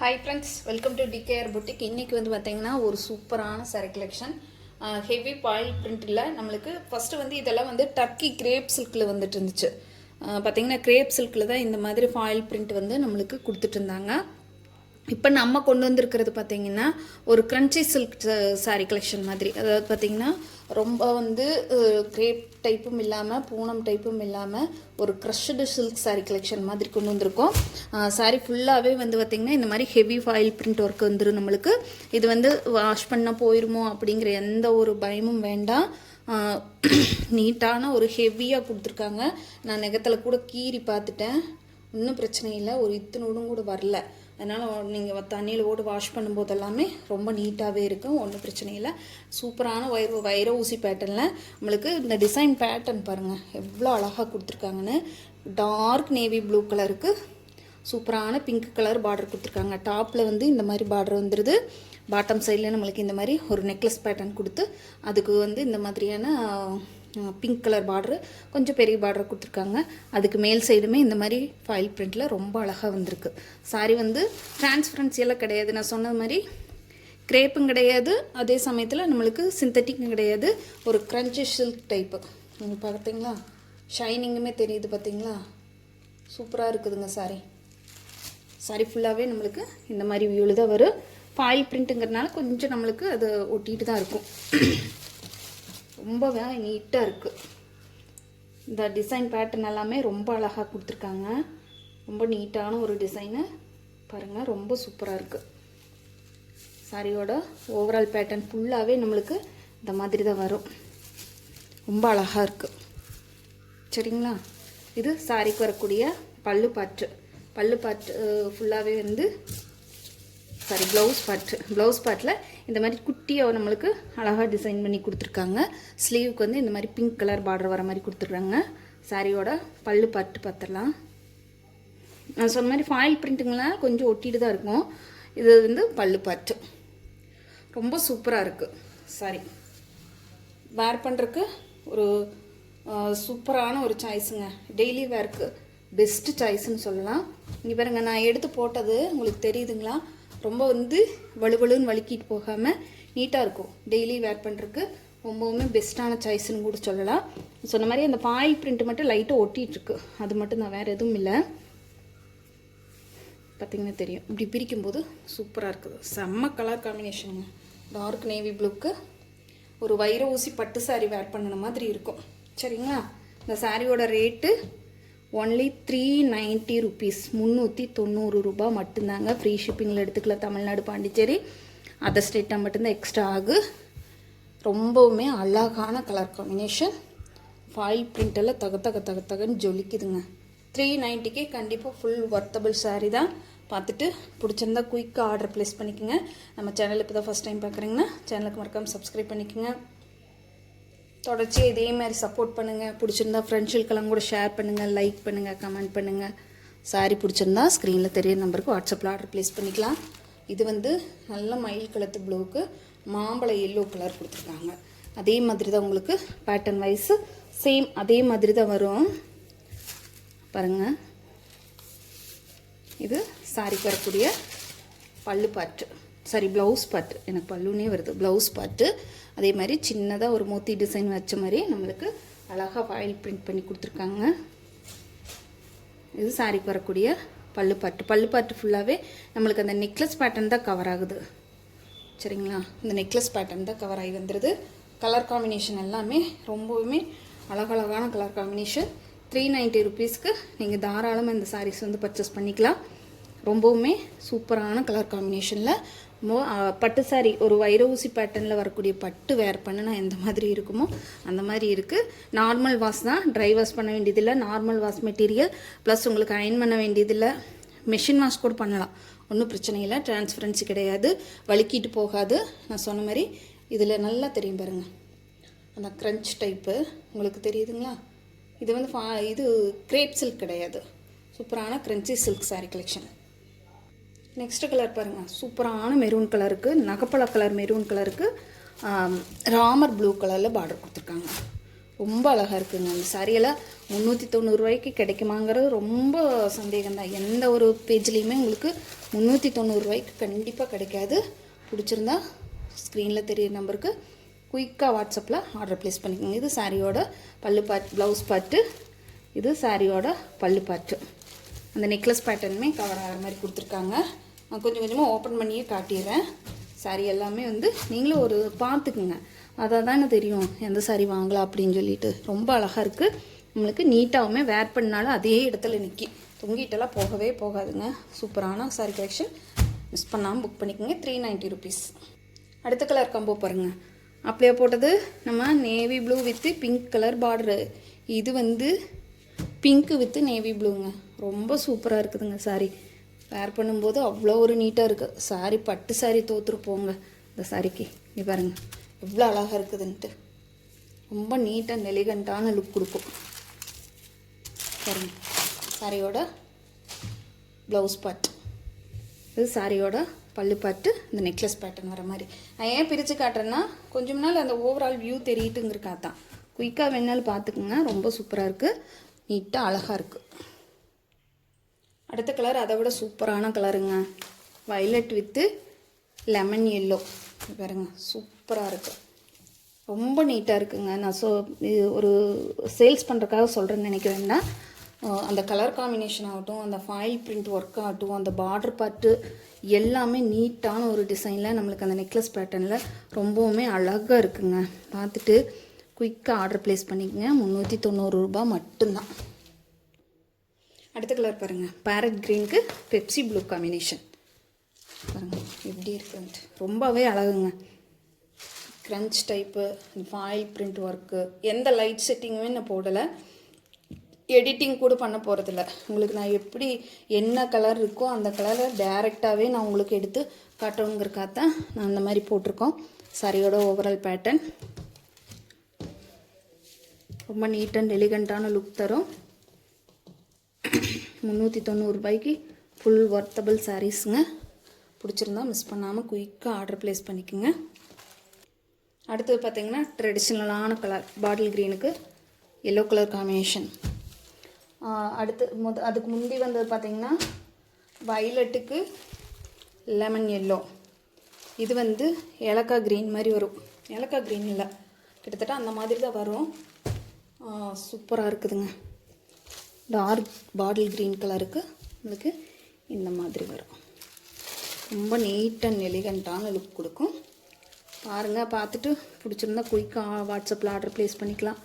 Hi friends, welcome to TKR boutique. இன்றைக்கி வந்து பார்த்திங்கன்னா ஒரு சூப்பரான சாரீ கலெக்ஷன். ஹெவி பாயில் பிரிண்டில் நம்மளுக்கு ஃபஸ்ட்டு வந்து இதெல்லாம் வந்து டர்க்கி கிரேப் சில்கில் வந்துட்டு இருந்துச்சு. பார்த்திங்கன்னா கிரேப் சில்கில் தான் இந்த மாதிரி ஃபாயில் பிரிண்ட் வந்து நம்மளுக்கு கொடுத்துட்டு இருந்தாங்க. இப்போ நம்ம கொண்டு வந்திருக்கிறது பார்த்திங்கன்னா ஒரு க்ரன்ச்சி சில்க் சாரீ கலெக்ஷன் மாதிரி. அதாவது பார்த்திங்கன்னா ரொம்ப வந்து கிரேப் டைப்பும் இல்லாமல் பூனம் டைப்பும் இல்லாமல் ஒரு க்ரஷ்டு சில்க் சாரீ கலெக்ஷன் மாதிரி கொண்டு வந்திருக்கோம். சாரீ ஃபுல்லாகவே வந்து பார்த்திங்கன்னா இந்த மாதிரி ஹெவி ஃபாயில் பிரிண்ட் ஒர்க் வந்துடும் நம்மளுக்கு. இது வந்து வாஷ் பண்ணால் போயிடுமோ அப்படிங்கிற எந்த ஒரு பயமும் வேண்டாம். நீட்டான ஒரு ஹெவியாக கொடுத்துருக்காங்க. நான் நெகத்தில் கூட கீறி பார்த்துட்டேன், இன்னும் பிரச்சனை இல்லை, ஒரு இத்தினோடும் கூட வரல. அதனால் நீங்கள் தண்ணியில் போட்டு வாஷ் பண்ணும்போது எல்லாமே ரொம்ப நீட்டாகவே இருக்கும், ஒன்றும் பிரச்சனை இல்லை. சூப்பரான வைர ஊசி பேட்டர்னில் நம்மளுக்கு இந்த டிசைன் பேட்டர்ன் பாருங்கள் எவ்வளோ அழகாக கொடுத்துருக்காங்கன்னு. டார்க் நேவி ப்ளூ கலருக்கு சூப்பரான பிங்க் கலர் பார்டர் கொடுத்துருக்காங்க. டாப்பில் வந்து இந்த மாதிரி பார்டர் வந்துடுது. பாட்டம் சைடில் நம்மளுக்கு இந்த மாதிரி ஒரு நெக்லஸ் பேட்டர்ன் கொடுத்து அதுக்கு வந்து இந்த மாதிரியான பிங்க் கலர் பார்டரு கொஞ்சம் பெரிய பார்டர் கொடுத்துருக்காங்க. அதுக்கு மேல் சைடுமே இந்த மாதிரி ஃபாயில் பிரிண்டில் ரொம்ப அழகாக வந்திருக்கு. சாரி வந்து டிரான்ஸ்பரன்சியெல்லாம் கிடையாது, நான் சொன்னது மாதிரி கிரேப்பும் கிடையாது, அதே சமயத்தில் நம்மளுக்கு சிந்தட்டிக்கும் கிடையாது. ஒரு க்ரன்ச்சி சில்க் டைப்பு. நீங்கள் பார்த்தீங்களா, ஷைனிங்குமே தெரியுது பார்த்தீங்களா, சூப்பராக இருக்குதுங்க சாரி. சாரி ஃபுல்லாகவே நம்மளுக்கு இந்த மாதிரி வியூவில் தான் வரும். ஃபாயில் பிரிண்ட்டுங்கிறதுனால கொஞ்சம் நம்மளுக்கு அது ஒட்டிகிட்டு தான் இருக்கும். ரொம்பவே நீட்டாக இருக்குது. இந்த டிசைன் பேட்டர்ன் எல்லாமே ரொம்ப அழகாக கொடுத்துருக்காங்க. ரொம்ப நீட்டான ஒரு டிசைனு பாருங்கள், ரொம்ப சூப்பராக இருக்குது. சாரியோட ஓவரால் பேட்டர்ன் ஃபுல்லாகவே நம்மளுக்கு இந்த மாதிரி தான் வரும். ரொம்ப அழகாக இருக்குது. சரிங்களா, இது சாரிக்கு வரக்கூடிய பல்லு பாட்டு ஃபுல்லாகவே வந்து ப்ளவுஸ் பார்ட்டில் இந்த மாதிரி குட்டியாக நம்மளுக்கு அழகாக டிசைன் பண்ணி கொடுத்துருக்காங்க. ஸ்லீவுக்கு வந்து இந்த மாதிரி பிங்க் கலர் பார்டர் வர மாதிரி கொடுத்துருக்காங்க. சாரியோட பல்லு பாட்டு பார்த்துடலாம். நான் சொன்ன மாதிரி ஃபாயில் பிரிண்ட்டுங்களாம் கொஞ்சம் ஒட்டிட்டு தான் இருக்கும். இது வந்து பல்லு பாட்டு ரொம்ப சூப்பராக இருக்குது. சாரி வேர் பண்ணுறதுக்கு ஒரு சூப்பரான ஒரு சாய்ஸுங்க. டெய்லி வேர்க்கு பெஸ்ட்டு சாய்ஸ்ன்னு சொல்லலாம். இங்கே பாருங்க, நான் எடுத்து போட்டது உங்களுக்கு தெரியுதுங்களா, ரொம்ப வந்து வலுவலுன்னு வலிக்கிட்டு போகாமல் நீட்டாக இருக்கும். டெய்லி வேர் பண்ணுறதுக்கு ரொம்பவுமே பெஸ்ட்டான சாய்ஸ்ன்னு கூட சொல்லலாம். சொன்ன மாதிரி அந்த ஃபாயில் பிரிண்ட் மட்டும் லைட்டாக ஒட்டிகிட்ருக்கு, அது மட்டும் தான், வேறு எதுவும் இல்லை. பார்த்திங்கன்னா தெரியும், இப்படி பிரிக்கும்போது சூப்பராக இருக்குது. செம்ம கலர் காம்பினேஷனுங்க. டார்க் நேவி ப்ளூக்கு ஒரு வைர ஊசி பட்டு சாரி வேர் பண்ணின மாதிரி இருக்கும். சரிங்களா, இந்த சாரியோட ரேட்டு ஒன்லி 390 ருபீஸ், 390 ரூபா மட்டும்தாங்க. ஃப்ரீ ஷிப்பிங்கில் எடுத்துக்கலாம். தமிழ்நாடு, பாண்டிச்சேரி, அதர் ஸ்டேட்டாக மட்டும்தான் எக்ஸ்ட்ரா ஆகு. ரொம்பவுமே அழகான கலர் காம்பினேஷன். ஃபாயில் பிரிண்டெல்லாம் தகன்னு ஜொலிக்குதுங்க. 390க்கு கண்டிப்பாக ஃபுல் ஒர்த்தபிள் சாரீ தான். பார்த்துட்டு பிடிச்சிருந்தா குயிக்காக ஆர்டர் ப்ளேஸ் பண்ணிக்கோங்க. நம்ம சேனலுக்கு தான் ஃபஸ்ட் டைம் பார்க்குறீங்கன்னா சேனலுக்கு மறக்காமல் சப்ஸ்கிரைப் பண்ணிக்கோங்க. தொடர்ச்சியாக இதே மாதிரி சப்போர்ட் பண்ணுங்கள். பிடிச்சிருந்தா ஃப்ரெண்ட்ஸுக்கெல்லாம் கூட ஷேர் பண்ணுங்கள், லைக் பண்ணுங்கள், கமெண்ட் பண்ணுங்கள். சாரி பிடிச்சிருந்தா ஸ்க்ரீனில் தெரியிற நம்பருக்கு வாட்ஸ்அப்பில் ஆர்டர் ப்ளேஸ் பண்ணிக்கலாம். இது வந்து நல்ல மயில் கலத்து ப்ளூவுக்கு மாம்பழ எல்லோ கலர் கொடுத்துருக்காங்க. அதே மாதிரி தான் உங்களுக்கு பேட்டர்ன் வைஸு சேம் அதே மாதிரி தான் வரும் பாருங்கள். இது சாரிக்கு வரக்கூடிய பல்லு பாட்டு, சாரி ப்ளவுஸ் பாட்டு, எனக்கு பல்லுனே வருது, ப்ளவுஸ் பாட்டு. அதே மாதிரி சின்னதாக ஒரு மோத்தி டிசைன் வச்ச மாதிரி நம்மளுக்கு அழகாக ஃபாயில் பிரிண்ட் பண்ணி கொடுத்துருக்காங்க. இது சாரிக்கு வரக்கூடிய பல்லு பாட்டு ஃபுல்லாகவே நம்மளுக்கு அந்த நெக்லஸ் பேட்டர்ன் தான் கவர் ஆகுது. சரிங்களா, இந்த நெக்லஸ் பேட்டர்ன் தான் கவர் ஆகி வந்துடுது. கலர் காம்பினேஷன் எல்லாமே ரொம்பவுமே அழகழகான கலர் காம்பினேஷன். 390 ருபீஸ்க்கு நீங்கள் தாராளமாக இந்த சாரீஸ் வந்து பர்ச்சேஸ் பண்ணிக்கலாம். ரொம்பவுமே சூப்பரான கலர் காம்பினேஷனில் பட்டு சாரி ஒரு வைர ஊசி பேட்டர்னில் வரக்கூடிய பட்டு வேர் பண்ணினா எந்த மாதிரி இருக்குமோ அந்த மாதிரி இருக்குது. நார்மல் வாஷ் தான், ட்ரை வாஷ் பண்ண வேண்டியதில்லை. நார்மல் வாஷ் மெட்டீரியல் ப்ளஸ் உங்களுக்கு அயன் பண்ண வேண்டியதில்லை. மெஷின் வாஷ் கூட பண்ணலாம், ஒன்றும் பிரச்சனை இல்லை. டிரான்ஸ்பரன்சி கிடையாது, வலிக்கிட்டு போகாது. நான் சொன்ன மாதிரி இதில் நல்லா தெரியும் பாருங்கள், அந்த க்ரன்ச் டைப்பு உங்களுக்கு தெரியுதுங்களா. இது வந்து இது கிரேப் சில்க் கிடையாது, சூப்பரான crunchy silk sari collection. Next colour பாருங்கள், சூப்பரான மெரூன் கலருக்கு, நகப்பழ கலர் மெரூன் கலருக்கு ராமர் ப்ளூ கலரில் பார்டர் கொடுத்துருக்காங்க. ரொம்ப அழகாக இருக்குங்க. அந்த சாரியெல்லாம் 390 ரூபாய்க்கு கிடைக்குமாங்கிறது ரொம்ப சந்தேகம் தான். எந்த ஒரு பேஜ்லேயுமே உங்களுக்கு 390 ரூபாய்க்கு கண்டிப்பாக கிடைக்காது. பிடிச்சிருந்தா ஸ்க்ரீனில் தெரியுற நம்பருக்கு குயிக்காக வாட்ஸ்அப்பில் ஆர்டர் ப்ளேஸ் பண்ணிக்கோங்க. இது சாரியோட பல்லு பார்ட், ப்ளவுஸ் பார்ட்டு. இது சாரியோட பல்லு பார்ட்டு. அந்த நெக்லஸ் பேட்டர்னுமே கவர் ஆகிற மாதிரி கொடுத்துருக்காங்க. நான் கொஞ்சம் கொஞ்சமாக ஓப்பன் பண்ணியே காட்டிடுறேன். சாரி எல்லாமே வந்து நீங்களும் ஒரு பார்த்துக்குங்க. அதை தானே தெரியும் எந்த சாரி வாங்கலாம் அப்படின்னு சொல்லிட்டு. ரொம்ப அழகாக இருக்குது. நம்மளுக்கு நீட்டாகவுமே வேர் பண்ணாலும் அதே இடத்துல நிற்கி தொங்கிட்டெல்லாம் போகவே போகாதுங்க. சூப்பரான சாரி கலெக்ஷன். மிஸ் பண்ணாமல் புக் பண்ணிக்கோங்க. 390 ருபீஸ். அடுத்த கலர் காம்போ பாருங்கள். அப்படியே போட்டது நம்ம navy blue with pink colour border. இது வந்து பிங்க்கு வித்து நேவி ப்ளூங்க. ரொம்ப சூப்பராக இருக்குதுங்க சாரி. வேர் பண்ணும்போது அவ்வளோ ஒரு நீட்டாக இருக்குது. சாரி பட்டு சாரி தோற்றுருப்போங்க இந்த சாரிக்கு. இங்கே பாருங்கள் எவ்வளோ அழகாக இருக்குதுன்ட்டு. ரொம்ப நீட்டாக எலிகண்ட்டான லுக் கொடுக்கும் பாருங்கள். சாரியோட ப்ளவுஸ் பார்ட். இது சாரியோட பல்லு பார்ட்டு. இந்த நெக்லஸ் பேட்டர்ன் வர மாதிரி. நான் ஏன் பிரித்து காட்டுறேன்னா கொஞ்சம் நாள் அந்த ஓவரால் வியூ தெரியிட்டுங்கிறக்காக தான். குயிக்காக வேணாலும் பார்த்துக்குங்க. ரொம்ப சூப்பராக இருக்குது. நீட்டாக அழகாக இருக்குது. அடுத்த கலர் அதை விட சூப்பரான கலருங்க. Violet with lemon yellow. பாருங்க சூப்பராக இருக்குது. ரொம்ப நீட்டாக இருக்குங்க. நான் இது ஒரு சேல்ஸ் பண்ணுறதுக்காக சொல்கிறேன்னு நினைக்க வேண்டாம். அந்த கலர் காம்பினேஷன் ஆகட்டும், அந்த ஃபாயில் பிரிண்ட் ஒர்க் ஆகட்டும், அந்த பார்டர் பார்ட்டு எல்லாமே நீட்டான ஒரு டிசைனில் நம்மளுக்கு அந்த நெக்லஸ் பேட்டர்னில் ரொம்பவுமே அழகாக இருக்குங்க. பார்த்துட்டு குயிக்காக ஆர்டர் ப்ளேஸ் பண்ணிக்கங்க. 390 ரூபாய் மட்டும்தான். அடுத்த கலர் பாருங்கள். பேரட் க்ரீனுக்கு பெப்சி ப்ளூ காம்பினேஷன். பாருங்கள் எப்படி இருக்குன்ட்டு. ரொம்பவே அழகுங்க. Crunch type, foil print work. எந்த லைட் செட்டிங்குமே நான் போடலை. எடிட்டிங் கூட பண்ண போகிறதில்ல. உங்களுக்கு நான் எப்படி என்ன கலர் இருக்கோ அந்த கலரை டைரெக்டாகவே நான் உங்களுக்கு எடுத்து காட்டணுங்கிறக்காக தான் நான் அந்த மாதிரி போட்டிருக்கோம். சாரியோட ஓவரால் பேட்டர்ன் ரொம்ப நீட் அண்ட் எலிகண்ட்டான லுக் தரும். 390 ரூபாய்க்கு ஃபுல் ஒர்த்தபிள் சாரீஸுங்க. பிடிச்சிருந்தா மிஸ் பண்ணாமல் குயிக்காக ஆர்டர் ப்ளேஸ் பண்ணிக்கோங்க. அடுத்தது பார்த்திங்கன்னா ட்ரெடிஷ்னலான கலர் பாட்டில் க்ரீனுக்கு எல்லோ கலர் காம்பினேஷன். அதுக்கு முந்தி வந்தது பார்த்திங்கன்னா வயலட்டுக்கு லெமன் எல்லோ. இது வந்து ஏலக்காய் க்ரீன் மாதிரி வரும். ஏலக்காய் க்ரீன் இல்லை, கிட்டத்தட்ட அந்த மாதிரி தான் வரும். சூப்பராக இருக்குதுங்க. டார்க் பாட்டில் க்ரீன் கலருக்கு உங்களுக்கு இந்த மாதிரி வரும். ரொம்ப நீட் அண்ட் எலிகண்ட்டான லுக் கொடுக்கும். பாருங்கள், பார்த்துட்டு பிடிச்சிருந்தா குயிக்காக வாட்ஸ்அப்பில் ஆர்டர் ப்ளேஸ் பண்ணிக்கலாம்.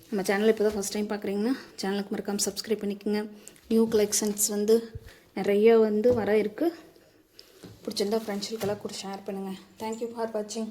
நம்ம சேனல் இப்போ தான் ஃபஸ்ட் டைம் பார்க்குறீங்கன்னா சேனலுக்கு மறக்காமல் சப்ஸ்கிரைப் பண்ணிக்கோங்க. நியூ கலெக்ஷன்ஸ் வந்து நிறைய வந்து வர இருக்குது. பிடிச்சிருந்தா ஃப்ரெண்ட்ஸுக்கெல்லாம் கூட ஷேர் பண்ணுங்கள். தேங்க்யூ ஃபார் வாட்சிங்.